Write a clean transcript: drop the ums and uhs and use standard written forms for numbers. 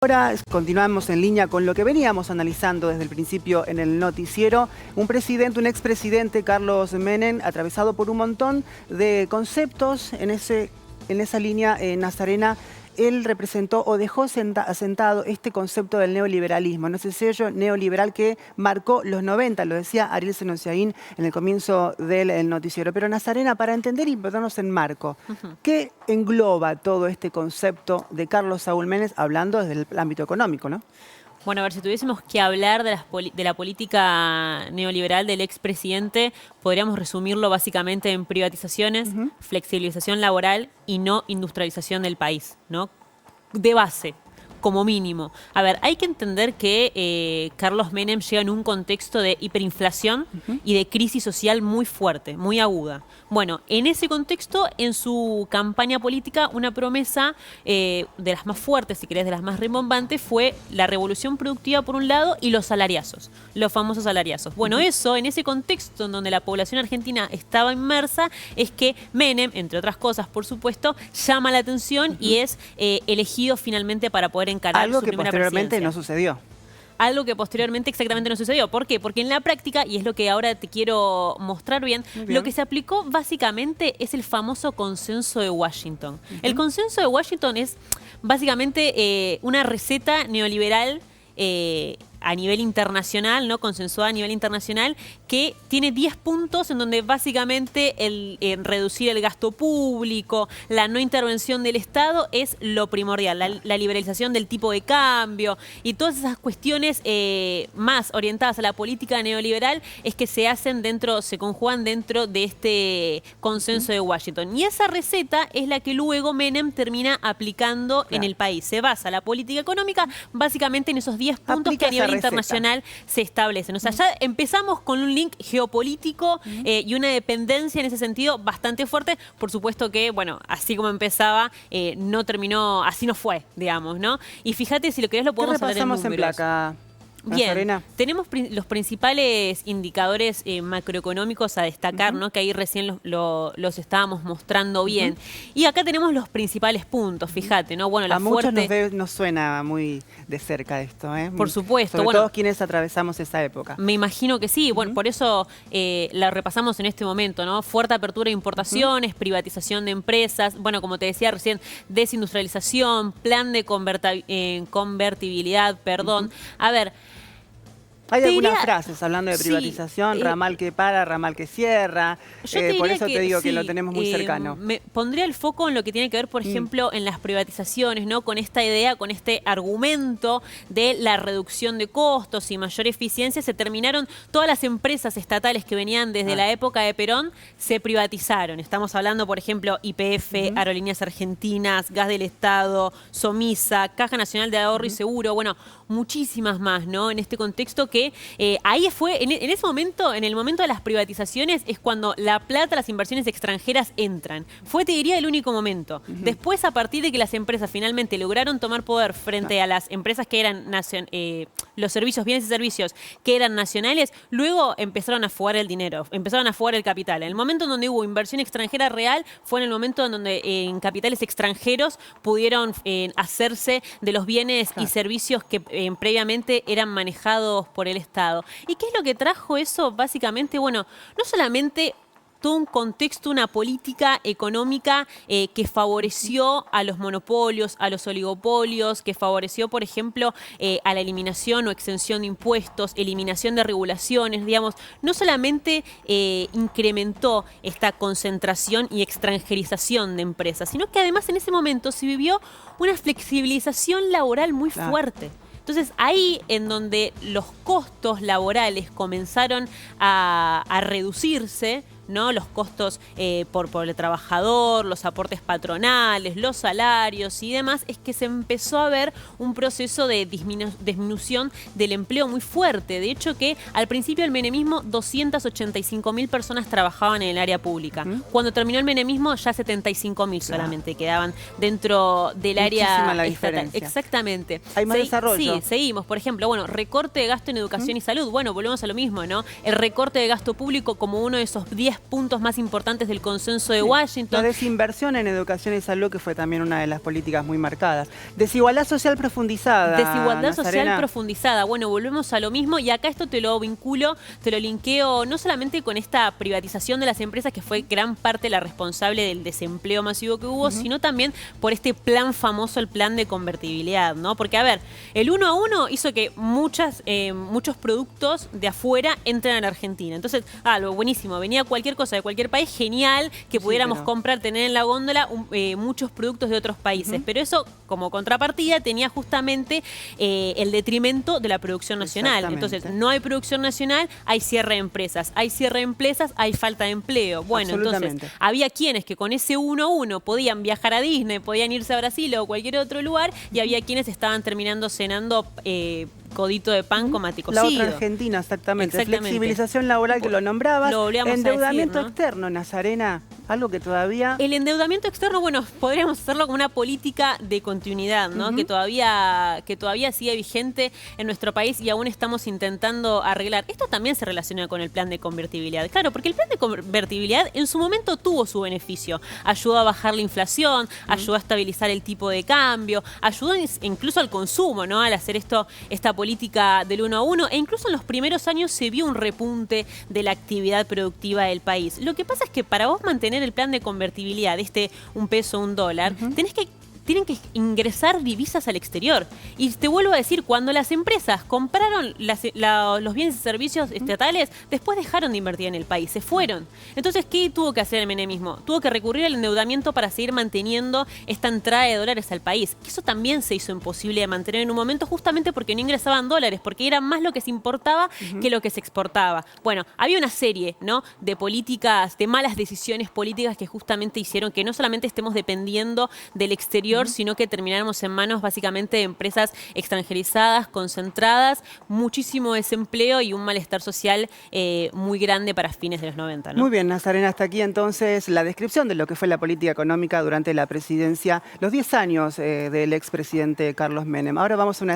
Ahora continuamos en línea con lo que veníamos analizando desde el principio en el noticiero. Un expresidente, Carlos Menem, atravesado por un montón de conceptos en esa línea nazarena. Él representó o dejó asentado este concepto del neoliberalismo, ¿no? Ese sello neoliberal que marcó los 90, lo decía Ariel Senosiaín en el comienzo del noticiero. Pero Nazarena, para entender y ponernos en marco, ¿qué engloba todo este concepto de Carlos Saúl Menem, hablando desde el ámbito económico, ¿no? Bueno, a ver, si tuviésemos que hablar de la política neoliberal del expresidente, podríamos resumirlo básicamente en privatizaciones, flexibilización laboral y no industrialización del país, ¿no? De base, como mínimo. A ver, hay que entender que Carlos Menem llega en un contexto de hiperinflación y de crisis social muy fuerte, muy aguda. Bueno, en ese contexto, en su campaña política, una promesa de las más fuertes, si querés, de las más rimbombantes, fue la revolución productiva por un lado y los salariazos, los famosos salariazos. Bueno, eso, en ese contexto en donde la población argentina estaba inmersa, es que Menem, entre otras cosas, por supuesto, llama la atención y es elegido finalmente para poder encarar su primera presidencia. Algo que posteriormente no sucedió. Algo que posteriormente exactamente no sucedió. ¿Por qué? Porque en la práctica, y es lo que ahora te quiero mostrar bien, lo que se aplicó básicamente es el famoso consenso de Washington. El consenso de Washington es básicamente una receta neoliberal a nivel internacional, ¿no? Consensuada a nivel internacional, que tiene 10 puntos en donde básicamente reducir el gasto público, la no intervención del Estado es lo primordial, la liberalización del tipo de cambio y todas esas cuestiones más orientadas a la política neoliberal es que se conjugan dentro de este consenso de Washington. Y esa receta es la que luego Menem termina aplicando en el país. Se basa la política económica básicamente en esos 10 puntos que a nivel internacional se establecen. O sea, ya empezamos con un link geopolítico y una dependencia en ese sentido bastante fuerte. Por supuesto que, bueno, así como empezaba, no terminó, así no fue, digamos, ¿no? Y fíjate, si lo querés lo podemos hablar en números. En placa. Bien, Nazarena. tenemos los principales indicadores macroeconómicos a destacar, ¿no? Que ahí recién los estábamos mostrando bien. Y acá tenemos los principales puntos, fíjate, ¿no? Bueno, a muchos nos suena muy de cerca esto, ¿eh? Por supuesto. Sobre todo quienes atravesamos esa época. Me imagino que sí. Bueno, por eso la repasamos en este momento, ¿no? Fuerte apertura de importaciones, privatización de empresas, bueno, como te decía recién, desindustrialización, plan de convertibilidad, perdón. A ver, hay algunas frases hablando de privatización, ramal que para, ramal que cierra. Por eso te digo que lo tenemos muy cercano. Me pondría el foco en lo que tiene que ver, por ejemplo, en las privatizaciones, ¿no? Con esta idea, con este argumento de la reducción de costos y mayor eficiencia, se terminaron todas las empresas estatales que venían desde la época de Perón, se privatizaron. Estamos hablando, por ejemplo, YPF, Aerolíneas Argentinas, Gas del Estado, Somisa, Caja Nacional de Ahorro y Seguro, bueno, muchísimas más, ¿no? En este contexto que ahí fue, en ese momento, en el momento de las privatizaciones, es cuando la plata, las inversiones extranjeras entran. Fue, te diría, el único momento. Después, a partir de que las empresas finalmente lograron tomar poder frente a las empresas que eran los servicios, bienes y servicios que eran nacionales, luego empezaron a fugar el dinero, empezaron a fugar el capital. En el momento en donde hubo inversión extranjera real, fue en el momento en donde en capitales extranjeros pudieron hacerse de los bienes y servicios que previamente eran manejados por el Estado. ¿Y qué es lo que trajo eso? Básicamente, bueno, no solamente todo un contexto, una política económica que favoreció a los monopolios, a los oligopolios, que favoreció, por ejemplo, a la eliminación o exención de impuestos, eliminación de regulaciones, digamos, no solamente incrementó esta concentración y extranjerización de empresas, sino que además en ese momento se vivió una flexibilización laboral muy fuerte. Entonces, ahí en donde los costos laborales comenzaron a reducirse, ¿no? Los costos por el trabajador, los aportes patronales, los salarios y demás, es que se empezó a ver un proceso de disminución del empleo muy fuerte. De hecho, que al principio del menemismo 285.000 personas trabajaban en el área pública. Cuando terminó el menemismo ya 75.000 solamente quedaban dentro del área estatal. Exactamente. Hay más desarrollo. Sí, seguimos. Por ejemplo, bueno, recorte de gasto en educación y salud. Bueno, volvemos a lo mismo, ¿no? El recorte de gasto público como uno de esos 10 10 puntos más importantes del consenso de Washington. La desinversión en educación y salud, que fue también una de las políticas muy marcadas. Desigualdad social profundizada. Desigualdad Nazarena. social profundizada. Bueno, volvemos a lo mismo y acá esto te lo vinculo, te lo linkeo no solamente con esta privatización de las empresas, que fue gran parte la responsable del desempleo masivo que hubo, sino también por este plan famoso, el plan de convertibilidad, ¿no? Porque, a ver, el 1 a 1 hizo que muchos productos de afuera entren a la Argentina. Entonces, lo buenísimo, venía cualquier cosa de cualquier país, genial que pudiéramos comprar, tener en la góndola muchos productos de otros países. Pero eso, como contrapartida, tenía justamente el detrimento de la producción nacional. Entonces, no hay producción nacional, hay cierre de empresas. Hay cierre de empresas, hay falta de empleo. Bueno, entonces, había quienes que con ese 1 a 1 podían viajar a Disney, podían irse a Brasil o cualquier otro lugar, y había quienes estaban terminando cenando codito de pan con mate cocido. La otra Argentina, exactamente. Flexibilización laboral, que lo nombrabas. Lo endeudamiento a decir, ¿no? externo, Nazarena, algo que todavía... El endeudamiento externo, bueno, podríamos hacerlo como una política de continuidad, ¿no? Que todavía sigue vigente en nuestro país y aún estamos intentando arreglar. Esto también se relaciona con el plan de convertibilidad. Claro, porque el plan de convertibilidad en su momento tuvo su beneficio. Ayudó a bajar la inflación, ayudó a estabilizar el tipo de cambio, ayudó incluso al consumo, ¿no? Al hacer esta política del 1 a 1, e incluso en los primeros años se vio un repunte de la actividad productiva del país. Lo que pasa es que para vos mantener el plan de convertibilidad, un peso, un dólar, tienen que ingresar divisas al exterior. Y te vuelvo a decir, cuando las empresas compraron los bienes y servicios estatales, después dejaron de invertir en el país, se fueron. Entonces, ¿qué tuvo que hacer el menemismo? Tuvo que recurrir al endeudamiento para seguir manteniendo esta entrada de dólares al país. Eso también se hizo imposible de mantener en un momento, justamente porque no ingresaban dólares, porque era más lo que se importaba que lo que se exportaba. Bueno, había una serie, ¿no?, de políticas, de malas decisiones políticas que justamente hicieron que no solamente estemos dependiendo del exterior, sino que termináramos en manos básicamente de empresas extranjerizadas, concentradas, muchísimo desempleo y un malestar social muy grande para fines de los 90, ¿no? Muy bien, Nazarena, hasta aquí entonces la descripción de lo que fue la política económica durante la presidencia, los 10 años del expresidente Carlos Menem. Ahora vamos a una